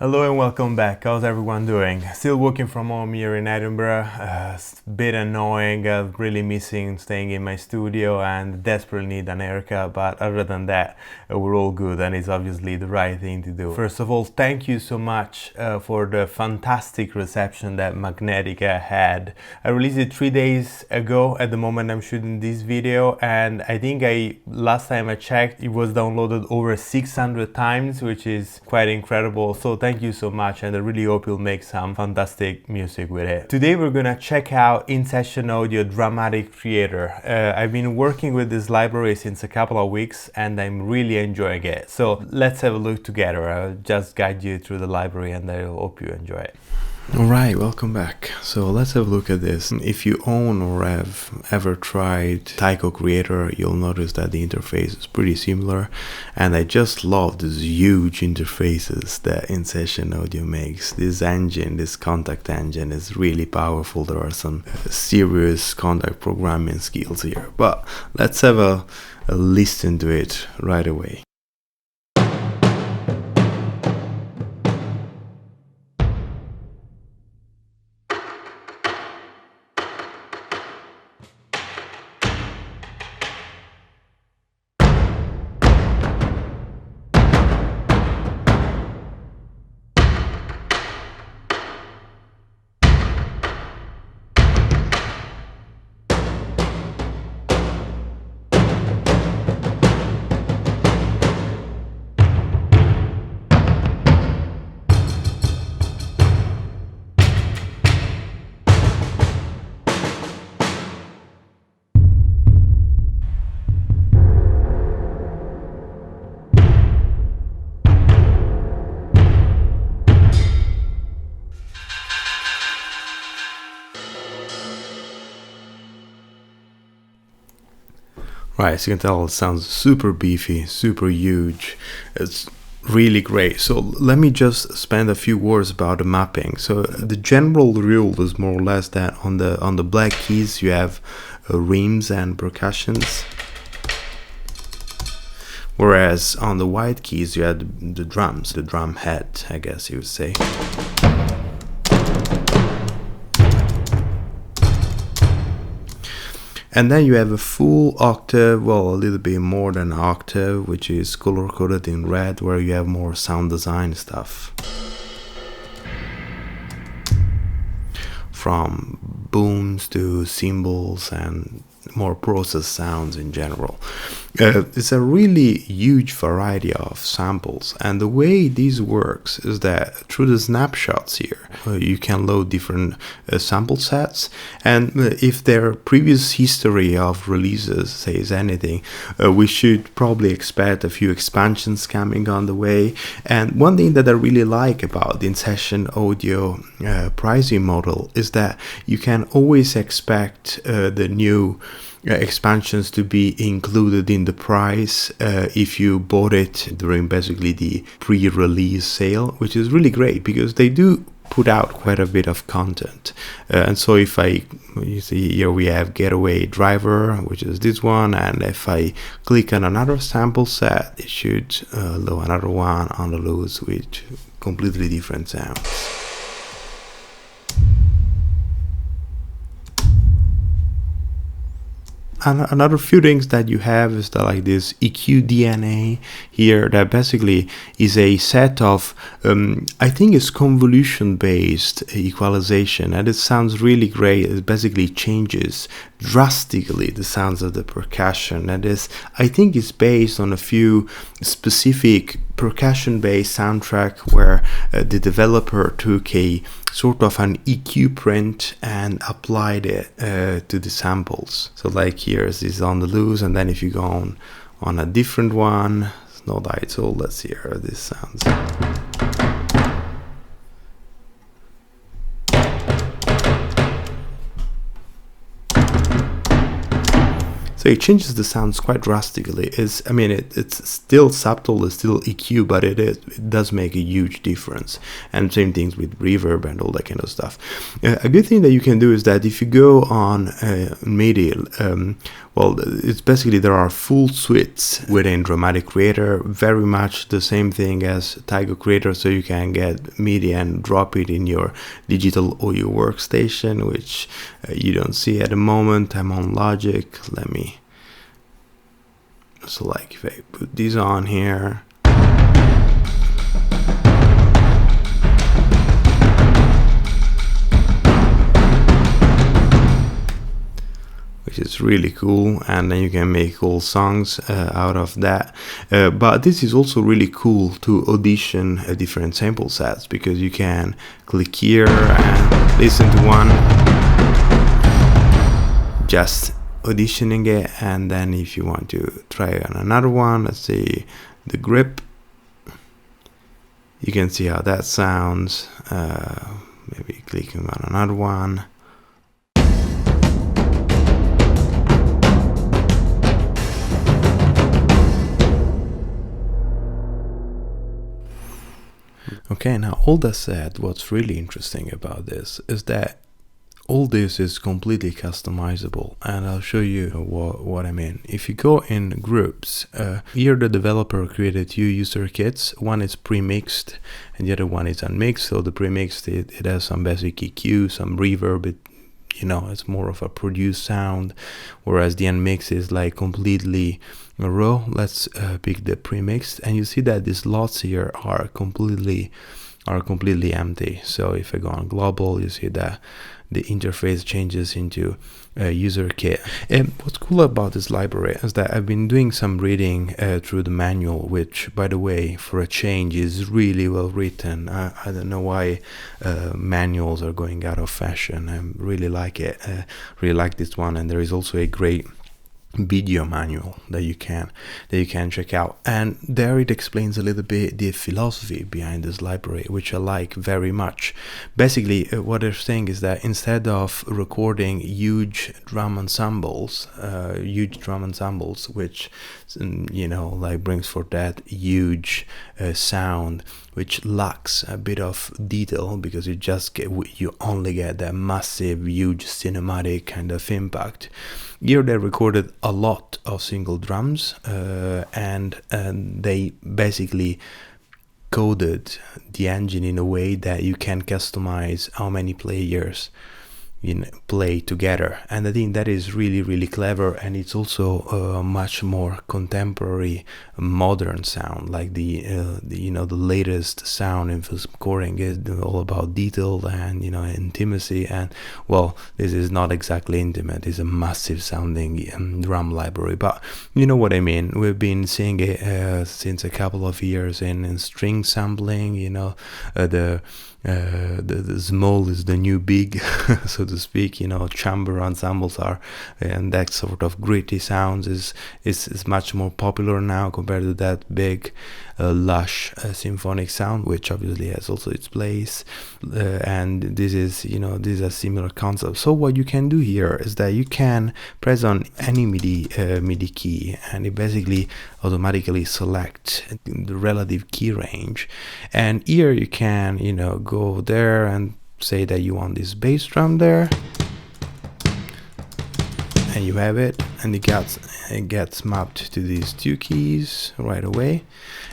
Hello and welcome back. How's everyone doing? Still working from home here in Edinburgh. It's a bit annoying. I'm really missing staying in my studio and desperately need an haircut. But other than that, we're all good and it's obviously the right thing to do. First of all, thank you so much for the fantastic reception that Magnetica had. I released it 3 days ago at the moment I'm shooting this video, and I think last time I checked it was downloaded over 600 times, which is quite incredible. So thank you so much, and I really hope you'll make some fantastic music with it. Today we're gonna check out in-session audio DRUMATIC Creator. I've been working with this library since a couple of weeks and I'm really enjoying it. So let's have a look together. I'll just guide you through the library and I hope you enjoy it. Alright, welcome back. So let's have a look at this. If you own or have ever tried Taiko Creator, you'll notice that the interface is pretty similar, and I just love these huge interfaces that in-session audio makes. This engine, this Kontakt engine, is really powerful. There are some serious Kontakt programming skills here, but let's have a listen to it right away. Right, as you can tell, it sounds super beefy, super huge. It's really great. So let me just spend a few words about the mapping. So the general rule is more or less that on the black keys you have rims and percussions, whereas on the white keys you have the drums, the drum head, I guess you would say. And then you have a full octave, well, a little bit more than an octave, which is color-coded in red, where you have more sound design stuff. From booms to cymbals and more processed sounds in general. It's a really huge variety of samples, and the way this works is that through the snapshots here you can load different sample sets, and if their previous history of releases says anything, we should probably expect a few expansions coming on the way. And one thing that I really like about the in-session audio pricing model is that you can always expect the new expansions to be included in the price if you bought it during basically the pre-release sale, which is really great because they do put out quite a bit of content. And so if you see here we have GETAWAY driver, which is this one, and if I click on another sample set, it should load another one on the loose with completely different sounds. And another few things that you have is that like this EQ DNA here, that basically is a set of I think it's convolution based equalization, and it sounds really great. It basically changes drastically the sounds of the percussion, and I think it's based on a few specific percussion based soundtrack where the developer took a sort of an EQ print and applied it to the samples. So like here's this on the loose, and then if you go on a different one, it's not idle, let's see how this sounds. So it changes the sounds quite drastically. I mean, it's still subtle, it's still EQ, but it does make a huge difference. And same things with reverb and all that kind of stuff. A good thing that you can do is that if you go on MIDI, well, it's basically there are full suites within DRUMATIC Creator, very much the same thing as Tiger Creator, so you can get MIDI and drop it in your digital audio workstation, which you don't see at the moment. I'm on Logic. Let me, so like if I put these on here, which is really cool, and then you can make whole songs out of that. But this is also really cool to audition different sample sets, because you can click here and listen to one, just auditioning it, and then if you want to try on another one, let's say the grip, you can see how that sounds. Maybe clicking on another one. Okay, now all that said, what's really interesting about this is that all this is completely customizable, and I'll show you what I mean. If you go in groups, here the developer created two user kits. One is pre-mixed and the other one is unmixed. So the pre-mixed, it has some basic EQ, some reverb, it's more of a produced sound, whereas the unmixed is like completely raw. Let's pick the pre-mixed, and you see that these slots here are completely empty. So if I go on global, you see that the interface changes into a user kit. And what's cool about this library is that I've been doing some reading through the manual, which, by the way, for a change is really well written. I don't know why manuals are going out of fashion. I really like it. Really like this one, and there is also a great video manual that you can check out, and there it explains a little bit the philosophy behind this library, which I like very much. Basically, what they're saying is that instead of recording huge drum ensembles, which like brings forth that huge sound, which lacks a bit of detail, because you only get that massive, huge cinematic kind of impact. Here they recorded a lot of single drums, and they basically coded the engine in a way that you can customize how many players play together, and I think that is really, really clever. And it's also a much more contemporary, modern sound, like the latest sound in film scoring is all about detail and intimacy. And well, this is not exactly intimate, it's a massive sounding drum library, but you know what I mean. We've been seeing it since a couple of years in string sampling. The small is the new big, so to speak. Chamber ensembles are, and that sort of gritty sounds is much more popular now compared to that big lush symphonic sound, which obviously has also its place. And this is a similar concept. So what you can do here is that you can press on any MIDI key, and it basically automatically selects the relative key range. And here you can go there and say that you want this bass drum there, and you have it, and it gets mapped to these two keys right away.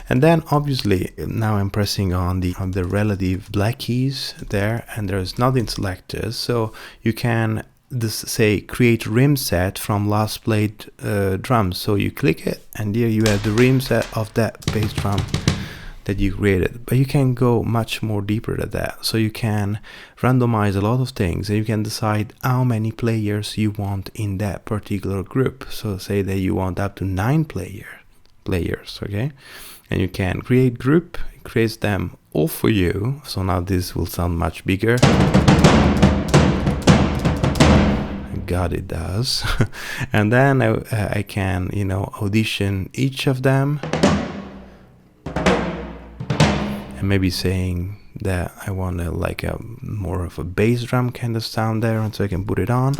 And then obviously now I'm pressing on the relative black keys there, and there's nothing selected, so you can say create rim set from last played drums. So you click it, and here you have the rim set of that bass drum that you created. But you can go much more deeper than that. So you can randomize a lot of things, and you can decide how many players you want in that particular group. So say that you want up to 9 players, okay? And you can create group, it creates them all for you. So now this will sound much bigger. God, it does. And then I can audition each of them, and maybe saying that I want like a more of a bass drum kind of sound there, and so I can put it on.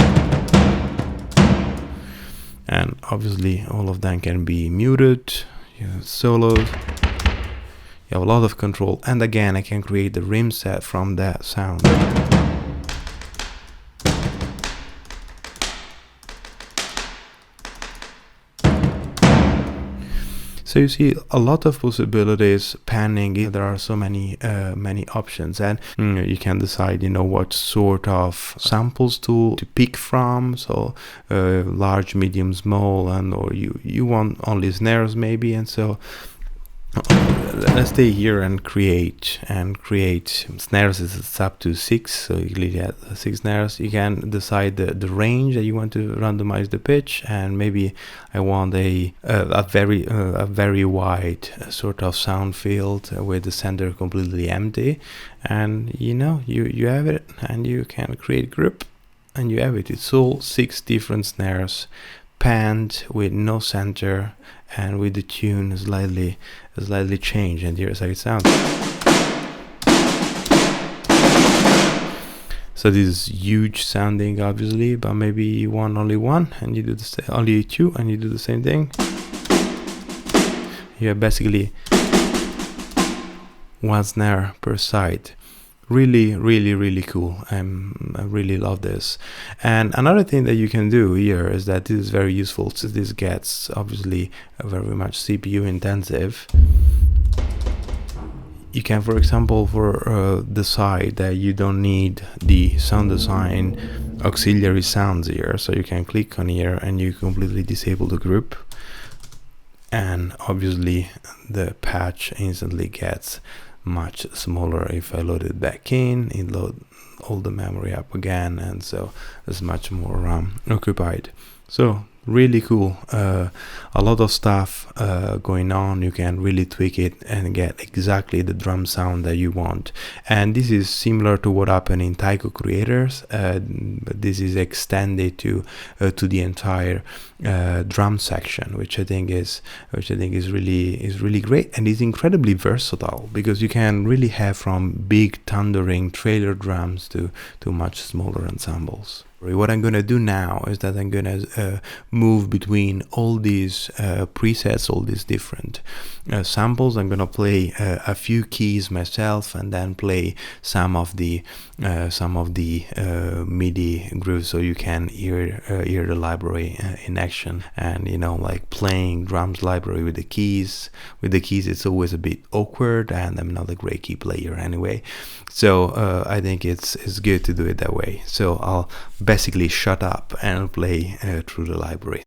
and obviously all of them can be muted. You have solos, you have a lot of control, and again I can create the rim set from that sound. So you see a lot of possibilities. Panning, there are so many many options, and you can decide, you know, what sort of samples to pick from. So large, medium, small, and or you want only snares maybe, and so let's stay here and create snares. It's up to 6, so you clearly have 6 snares. You can decide the range that you want to randomize the pitch, and maybe I want a very wide sort of sound field with the center completely empty, and you know, you have it, and you can create group, and you have it. It's all 6 different snares panned with no center and with the tune slightly changed, and here's how it sounds. So this is huge sounding obviously, but maybe you want only one and you do only 2 and you do the same thing. You have basically 1 snare per side. Really cool. I really love this. And another thing that you can do here is that this is very useful, since this gets obviously very much CPU intensive. You can, for example, decide that you don't need the sound design auxiliary sounds here, so you can click on here and you completely disable the group, and obviously the patch instantly gets much smaller. If I load it back in, it load all the memory up again, and so there's much more occupied. So really cool. A lot of stuff going on. You can really tweak it and get exactly the drum sound that you want, and this is similar to what happened in Taiko Creators. But this is extended to the entire drum section, which I think is really great, and is incredibly versatile, because you can really have from big thundering trailer drums to much smaller ensembles. What I'm gonna do now is that I'm gonna move between all these presets, all these different samples. I'm gonna play a few keys myself, and then play some of the MIDI grooves, so you can hear the library in action. And you know, like playing drums library with the keys. It's always a bit awkward, and I'm not a great key player anyway. So I think it's good to do it that way. So I'll basically shut up and play through the library.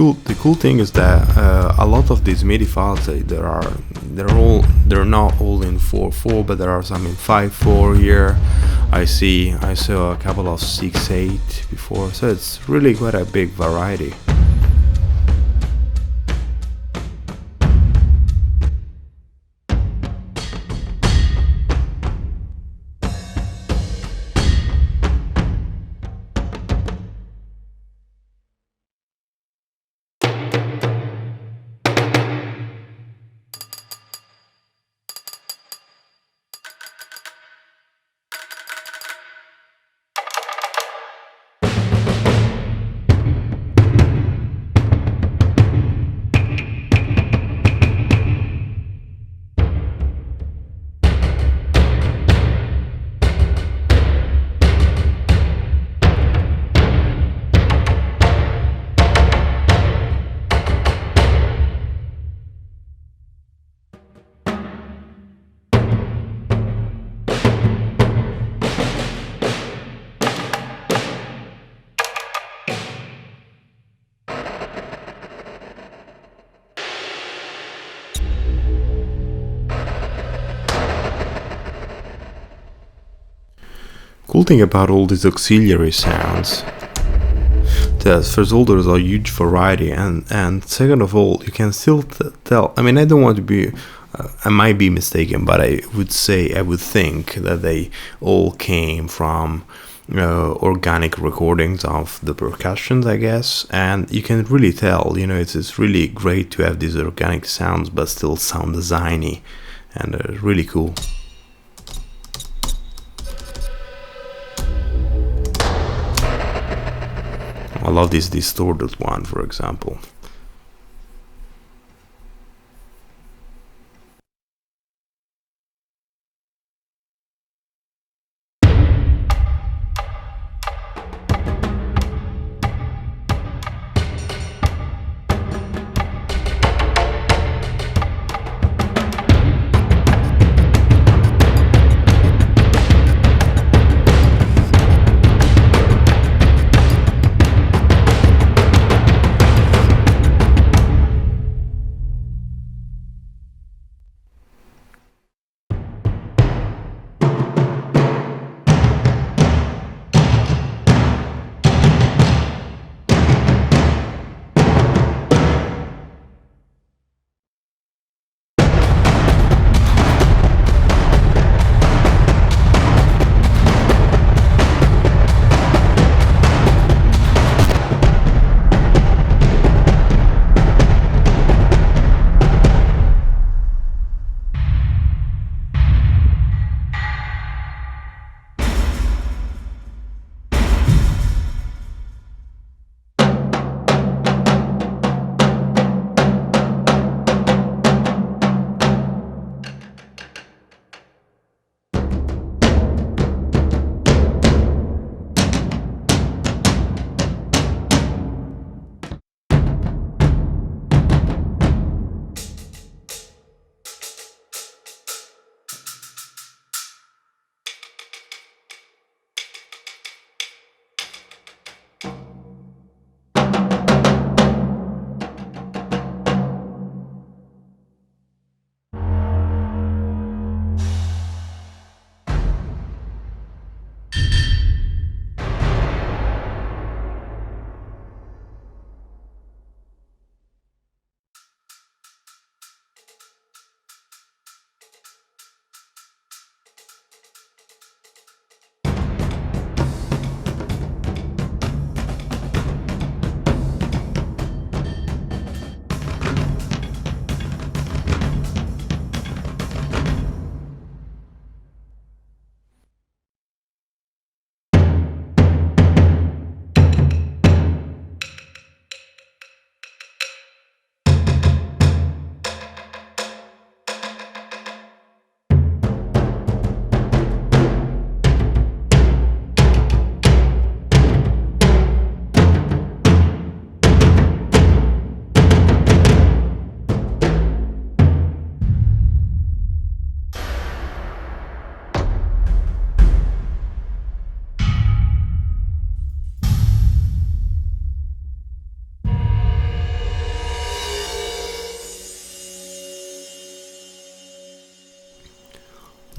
the cool thing is that a lot of these MIDI files, they're not all in 4/4, but there are some in 5/4 here. I saw a couple of 6/8 before, so it's really quite a big variety. Cool thing about all these auxiliary sounds, that first of all there's a huge variety, and second of all you can still tell. I mean, I don't want to be I might be mistaken, but I would think that they all came from organic recordings of the percussions, I guess, and you can really tell, you know, it's really great to have these organic sounds but still sound designy, and really cool. I love this distorted one, for example.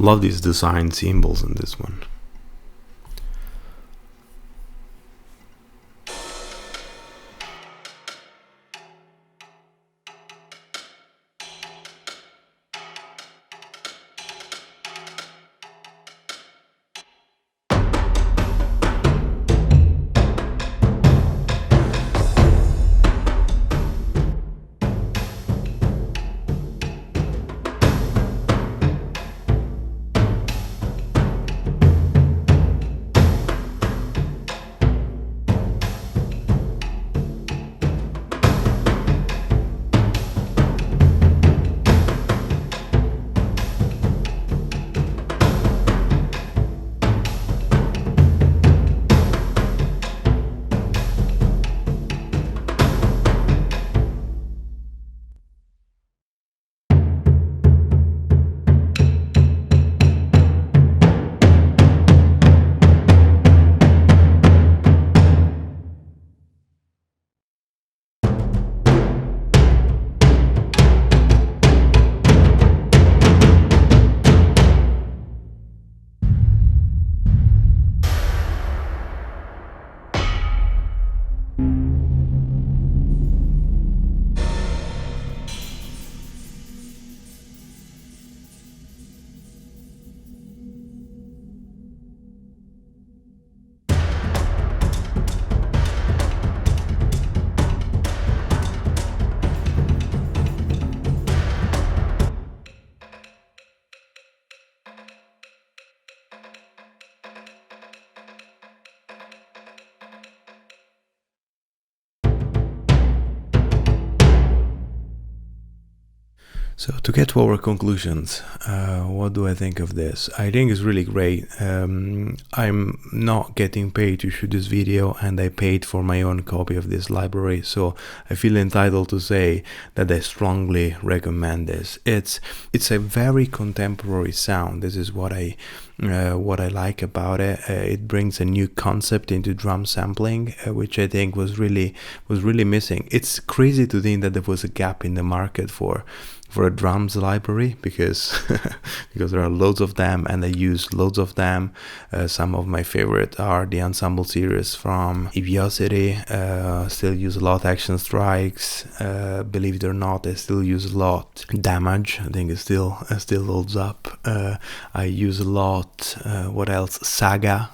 Love these design symbols in this one. So to get to our conclusions, what do I think of this? I think it's really great. I'm not getting paid to shoot this video, and I paid for my own copy of this library, so I feel entitled to say that I strongly recommend this. It's a very contemporary sound. This is what I like about it. It brings a new concept into drum sampling, which I think was really missing. It's crazy to think that there was a gap in the market for a drums library, because there are loads of them and I use loads of them. Some of my favorite are the ensemble series from Eviosity, still use a lot. Action Strikes, believe it or not, I still use a lot. Damage, I think it still holds up. I use a lot. What else? Saga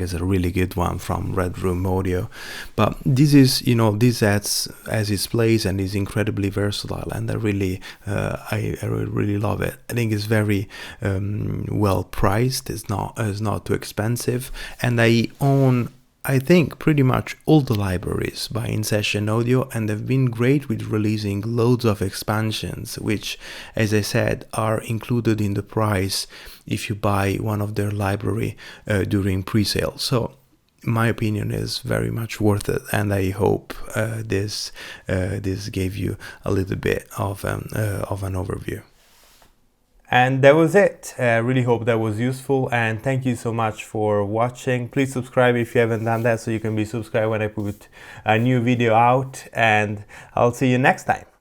is a really good one from Red Room Audio. But this is, this has its place and is incredibly versatile, and I really love it. I think it's very well priced. It's not too expensive, and I own, I think, pretty much all the libraries by In Session Audio, and they've been great with releasing loads of expansions, which, as I said, are included in the price if you buy one of their library during pre-sale. So my opinion is very much worth it, and I hope this gave you a little bit of an overview. And that was it. I really hope that was useful, and thank you so much for watching. Please subscribe if you haven't done that, so you can be subscribed when I put a new video out, and I'll see you next time.